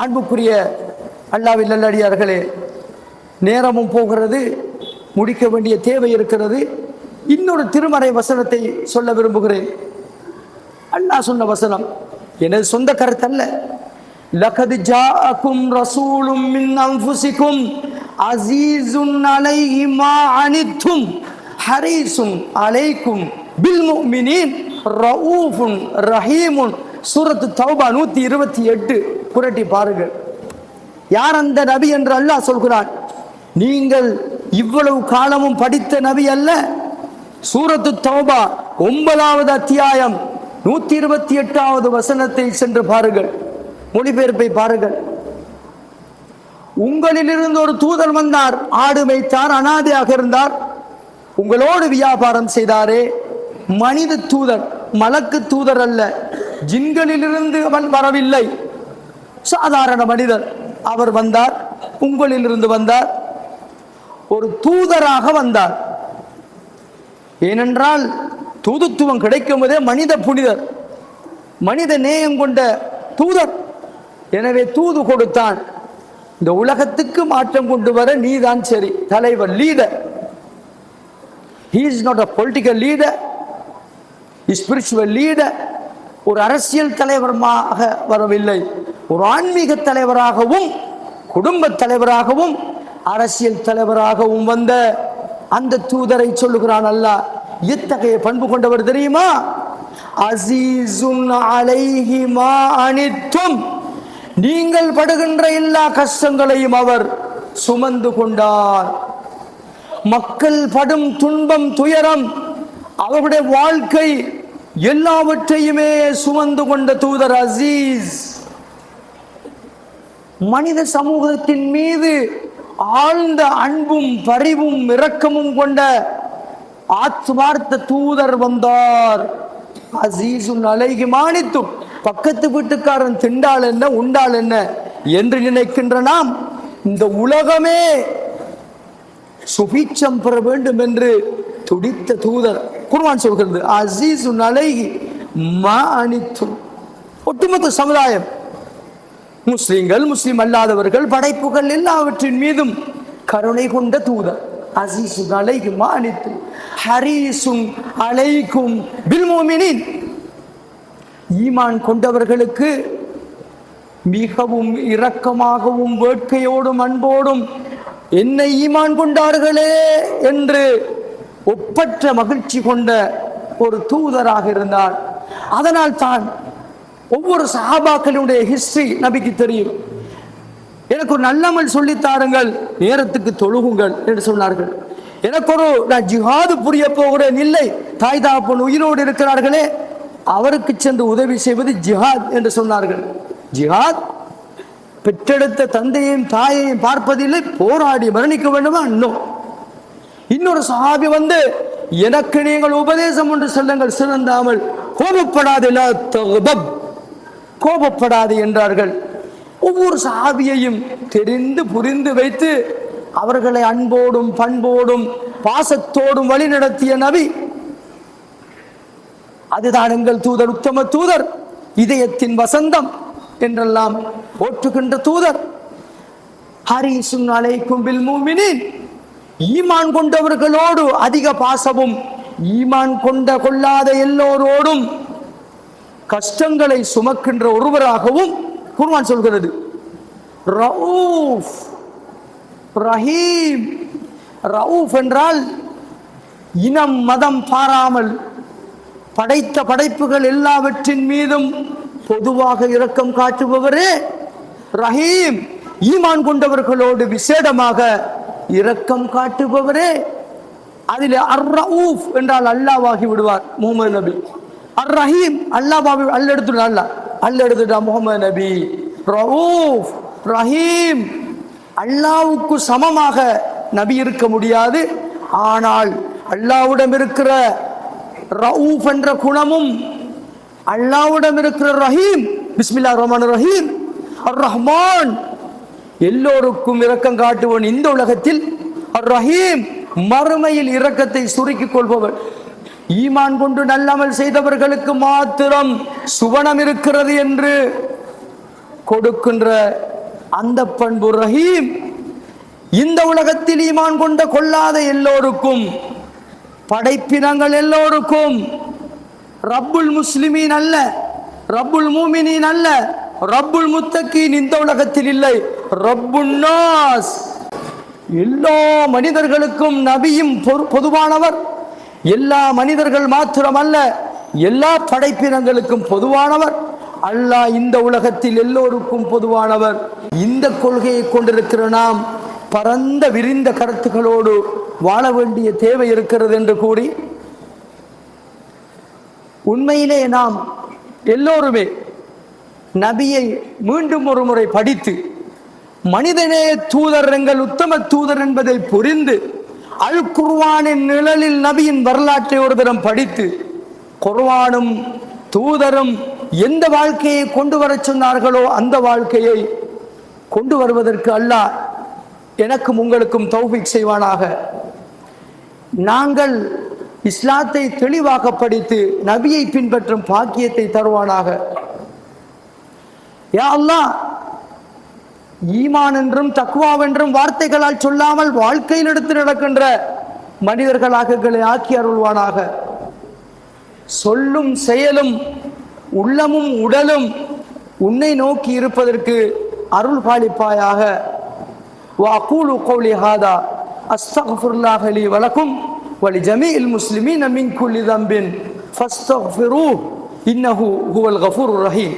அன்புக்குரிய அல்லாஹ்வின் நல்லடியார்களே, நேரமும் போகிறது, முடிக்க வேண்டிய தேவை இருக்கிறது. இன்னொரு திருமறை வசனத்தை சொல்ல விரும்புகிறேன். அல்லாஹ் சொன்ன வசனம் எனது சொந்த கருத்தல்ல. லகத் ஜாஅக்கும் ரசூலும் மின் அன்ஃபுசிக்கும் அஸீஸுன் அலைஹி மா அனித்தும் ஹரீஸுன் அலைக்கும் பில் முஃமினீன் ரഊஃபுன் ரஹீமுன். சூரத்து தௌபா 128 புரட்டி பாருங்கள். யார் அந்த நபி என்று அல்லாஹ் சொல்கிறான். நீங்கள் இவ்வளவு காலமும் படித்த நபி அல்ல. சூரத்து தௌபா 9வது அத்தியாயம் 128வது வசனத்தை சென்று பாருங்கள், மொழிபெயர்ப்பை பாருங்கள். உங்களிலிருந்து ஒரு தூதர் வந்தார், ஆடு மேய்த்தார், அனாதையாக இருந்தார், உங்களோடு வியாபாரம் செய்தாரே. மனித தூதர், மலக்கு தூதர் அல்ல, ஜின்களிலிருந்து அவன் வரவில்லை, சாதாரண மனிதர். அவர் வந்தார், உங்களிலிருந்து வந்தார், ஒரு தூதராக வந்தார். ஏனென்றால் தூதுத்துவம் கிடைக்கும் போதே மனித புனிதர், மனித நேயம் கொண்ட தூதர். எனவே தூது கொடுத்தான், இந்த உலகத்துக்கு மாற்றம் கொண்டு வர நீதான் சரி தலைவர், leader. He is not a political leader, spiritual leader. ஒரு அரசியல் தலைவராக வரவில்லை, ஒரு ஆன்மீக தலைவராகவும் குடும்ப தலைவராகவும் அரசியல் தலைவராகவும் வந்த அந்த தூதரை சொல்லுகிறான் அல்லாஹ். எத்தகைய பண்பு கொண்டவர் தெரியுமா? அஸீஸுன் அலைஹி மா அனித்தும், நீங்கள் படுகின்ற எல்லா கஷ்டங்களையும் அவர் சுமந்து கொண்டார். மக்கள் படும் துன்பம், துயரம், அவருடைய வாழ்க்கை எல்லாவற்றையுமே சுமந்து கொண்ட தூதர் அசீஸ். மனித சமூகத்தின் மீது ஆழ்ந்த அன்பும் பரிவும் இரக்கமும் கொண்ட ஆத்மார்த்த தூதர் வந்தார். அசீஸுன் அலைஹி மா அனித்தும். பக்கத்து வீட்டுக்காரன் திண்டால் என்ன உண்டால் என்ன என்று நினைக்கின்ற நாம், இந்த உலகமே சுபீட்சம் பெற வேண்டும் என்று துடித்த தூதர். குர்ஆன் சொல்கிறது அஸீஸுன் அலைஹி மா அனித்தும். ஒட்டுமொத்த சமுதாயம், முஸ்லிம்கள், முஸ்லிம் அல்லாதவர்கள், படைப்புகள் எல்லாவற்றின் மீதும் கருணை கொண்ட தூதர். அஸீஸுன் அலைஹி மா அனித்தும் ஹரீஸுன் அலைக்கும் பில் முஃமினீன். ஈமான் கொண்டவர்களுக்கு மிகவும் இரக்கமாகவும் வேட்கையோடும் அன்போடும் என்னை ஈமான் கொண்டார்களே என்று ஒப்பற்ற மகிழ்ச்சி கொண்ட ஒரு தூதராக இருந்தார். அதனால் தான் ஒவ்வொரு சஹாபாக்களுடைய ஹிஸ்டரி நபிக்கு தெரியும். எனக்கு ஒரு நல்லமல் சொல்லித்தாருங்கள், நேரத்துக்கு தொழுகுங்கள் என்று சொன்னார்கள். எனக்கு ஒரு நான் ஜிஹாது புரிய போகிறேன், இல்லை தாய் தாப்பன் உயிரோடு இருக்கிறார்களே அவருக்கு சென்று உதவி செய்வது ஜிஹாத் என்று சொன்னார்கள். ஜிஹாத் பெற்றெடுத்த தந்தையையும் தாயையும் பார்ப்பதில்லை, போராடி மரணிக்க வேண்டுமா? இன்னொரு சஹாபி வந்து எனக்கு நீங்கள் உபதேசம் ஒன்று சொல்லுங்கள், சிறந்தாமல் கோபப்படாது, கோபப்படாது என்றார்கள். ஒவ்வொரு சஹாபியையும் தெரிந்து புரிந்து வைத்து அவர்களை அன்போடும் பண்போடும் பாசத்தோடும் வழி நடத்திய நபி. அதுதான் எங்கள் தூதர், உத்தம தூதர், இதயத்தின் வசந்தம் என்றெல்லாம் போற்றுகின்ற தூதர். ஹரீஸுன் அலைக்கும் பில் முஃமினீன். ஈமான் கொண்டவர்களோடு அதிக பாசமும், ஈமான் கொள்ளாத எல்லோரோடும் கஷ்டங்களை சுமக்கின்ற ஒருவராகவும் குர்ஆன் சொல்கிறது. ரഊஃப் ரஹீம். ரഊஃப் என்றால் இனம் மதம் பாராமல் படைத்த படைப்புகள் எல்லாவற்றின் மீதும் பொதுவாக இரக்கம் காட்டுபவரே. ரஹீம், ஈமான் கொண்டவர்களோடு விசேடமாக இரக்கம் காட்டுபவரே. அதில் அர் ரഊஃப் என்றால் அல்லாஹ்வாகி விடுவார் முஹம்மது நபி. அர் ரஹீம் அல்லாஹ்வாகி அல்லெடுத்துட்டா முஹம்மது நபி. ரഊஃப் ரஹீம், அல்லாஹ்வுக்கு சமமாக நபி இருக்க முடியாது. ஆனால் அல்லாஹ்விடம் இருக்கிற ரഊஃப் என்ற குணமும் அல்லாஹ்விடம் இருக்கிற ரஹீம், பிஸ்மில்லாஹிர் ரஹ்மானிர் ரஹீம், அர் ரஹ்மான், எல்லோருக்கும் இரக்கம் காட்டுவன் இந்த உலகத்தில். அர் ரஹீம், மறுமையில் இரக்கத்தை சுருக்கிக் கொள்பவர். ஈமான் கொண்டு நல்லமல் செய்தவர்களுக்கு மாத்திரம் சுவனம் இருக்கிறது என்று கொடுக்கின்ற அந்த பண்பு ரஹீம் இந்த உலகத்தில் ஈமான் கொண்ட கொள்ளாத எல்லோருக்கும், படைப்பினங்கள் எல்லோருக்கும், ரப்புல் முஸ்லிமீன் அல்ல, ரப்புல் மூமினீன் அல்ல, ரப்புல் முத்தகீன் இந்த உலகத்தில் இல்லை, ரப்புன் நாஸ் எல்லா மனிதர்களுக்கும் நபியும் பொதுவானவர். எல்லா மனிதர்கள் மாத்திரமல்ல, எல்லா படைப்பினங்களுக்கும் பொதுவானவர். அல்லாஹ் இந்த உலகத்தில் எல்லோருக்கும் பொதுவானவர். இந்த கொள்கையை கொண்டிருக்கிற நாம் பரந்த விரிந்த கருத்துக்களோடு வாழ வேண்டிய தேவை இருக்கிறது என்று கூறி, உண்மையிலே நாம் எல்லோருமே நபியை மீண்டும் ஒரு முறை படித்து, மனிதநேய தூதர் எங்கள் உத்தம தூதர் என்பதை புரிந்து, அல் குர்ஆனின் நிழலில் நபியின் வரலாற்றை ஒரு தரம் படித்து, குர்ஆனும் தூதரும் எந்த வாழ்க்கையை கொண்டு வர சொன்னார்களோ அந்த வாழ்க்கையை கொண்டு வருவதற்கு அல்லாஹ் எனக்கும் உங்களுக்கும் தௌஃபீக் செய்வானாக. நாங்கள் இஸ்லாத்தை தெளிவாக படித்து நபியை பின்பற்றும் பாக்கியத்தை தருவானாக. யா அல்லாஹ், ஈமான் என்றும் தக்வாவென்றும் வார்த்தைகளால் சொல்லாமல் வாழ்க்கையில் எடுத்து நடக்கின்ற மனிதர்களாக எங்களை ஆக்கி அருள்வானாக. சொல்லும் செயலும் உள்ளமும் உடலும் உன்னை நோக்கி இருப்பதற்கு அருள் பாலிப்பாயாக. வஅகூலு கௌலி ஹாதா அஸ்தக்ஃபிருல்லாஹ லீ வலக்கும் வலிஜமீஇல் முஸ்லிமீன மின் குல்லி தம்பின் ஃபஸ்தக்ஃபிரூஹு இன்னஹு ஹுவல் கஃபூருர் ரஹீம்.